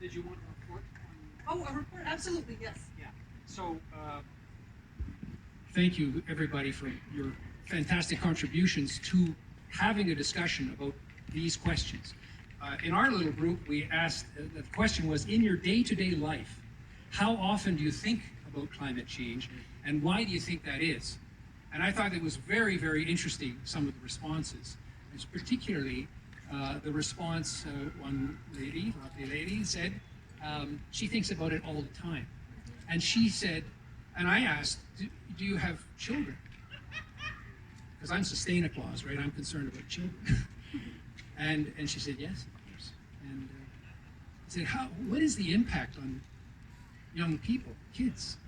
Did you want a report on? Oh, a report, absolutely, yes. Yeah. So, thank you everybody for your fantastic contributions to having a discussion about these questions. In our little group, we asked, the question was, in your day-to-day life, how often do you think about climate change, and why do you think that is? And I thought it was very, very interesting, some of the responses. It's particularly the response, one lady, lovely lady, said she thinks about it all the time. And she said, and I asked, do you have children? Because I'm SustainaClaus, right? I'm concerned about children. and she said, yes, of course. And I said, what is the impact on young people, kids?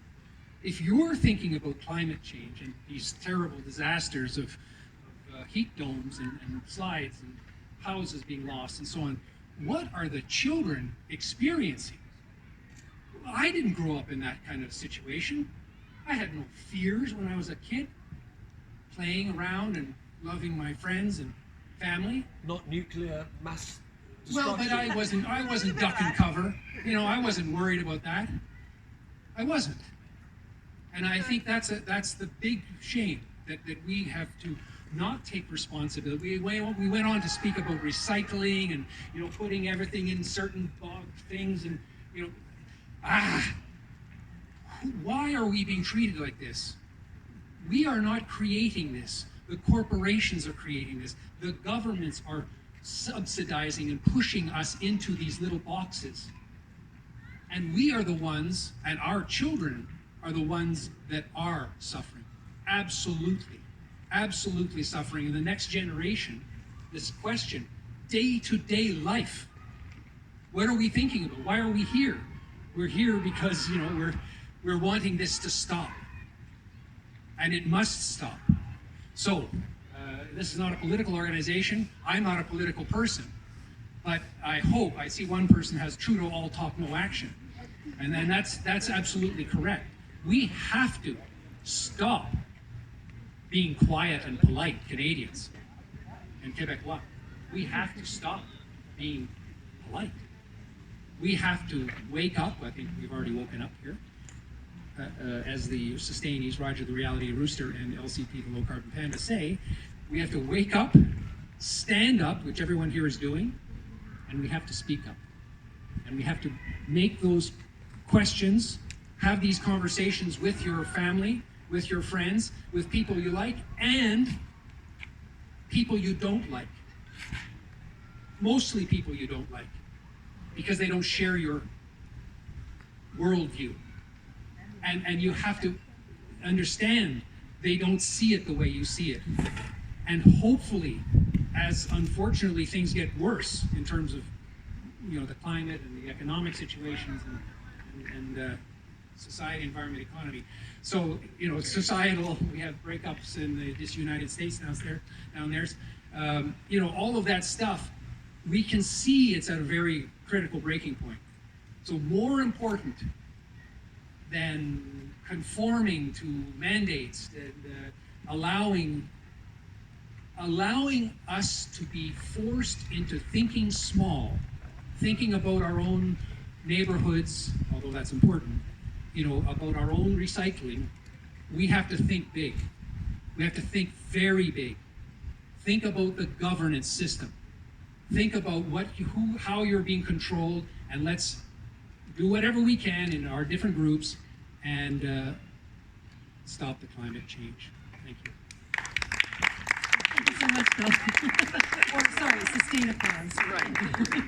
If you're thinking about climate change and these terrible disasters of heat domes and slides and houses being lost and so on, what are the children experiencing? Well, I didn't grow up in that kind of situation. I had no fears when I was a kid, playing around and loving my friends and family. Not nuclear mass destruction. Well, but I wasn't duck and cover. You know, I wasn't worried about that. I wasn't. And I think that's the big shame that we have to not take responsibility. We went on to speak about recycling and, you know, putting everything in certain things and, you know, why are we being treated like this? We are not creating this. The corporations are creating this. The governments are subsidizing and pushing us into these little boxes. And we are the ones, and our children are the ones that are suffering. Absolutely, absolutely suffering. And the next generation, this question, day-to-day life. What are we thinking about? Why are we here? We're here because, you know, we're wanting this to stop. And it must stop. So, this is not a political organization. I'm not a political person. But I hope, I see one person has Trudeau all talk, no action. And then that's absolutely correct. We have to stop being quiet and polite Canadians and Quebecois. We have to stop being polite. We have to wake up. I think we've already woken up here. As the Sustainees, Roger the Reality Rooster, and LCP, the Low Carbon Panda, say, we have to wake up, stand up, which everyone here is doing, and we have to speak up. And we have to make those questions, have these conversations with your family, with your friends, with people you like, and people you don't like. Mostly people you don't like, because they don't share your worldview. And you have to understand they don't see it the way you see it. And hopefully, as unfortunately things get worse in terms of, you know, the climate and the economic situations and society, environment, economy. So, you know, societal, we have breakups in this United States down there. You know, all of that stuff, we can see it's at a very critical breaking point. So more important than conforming to mandates and allowing us to be forced into thinking small, thinking about our own neighborhoods, although that's important, you know, about our own recycling. We have to think big. We have to think very big. Think about the governance system. Think about how you're being controlled, and let's do whatever we can in our different groups and stop the climate change. Thank you. Thank you so much, Bill. Or, sorry, SustainaClaus. Right.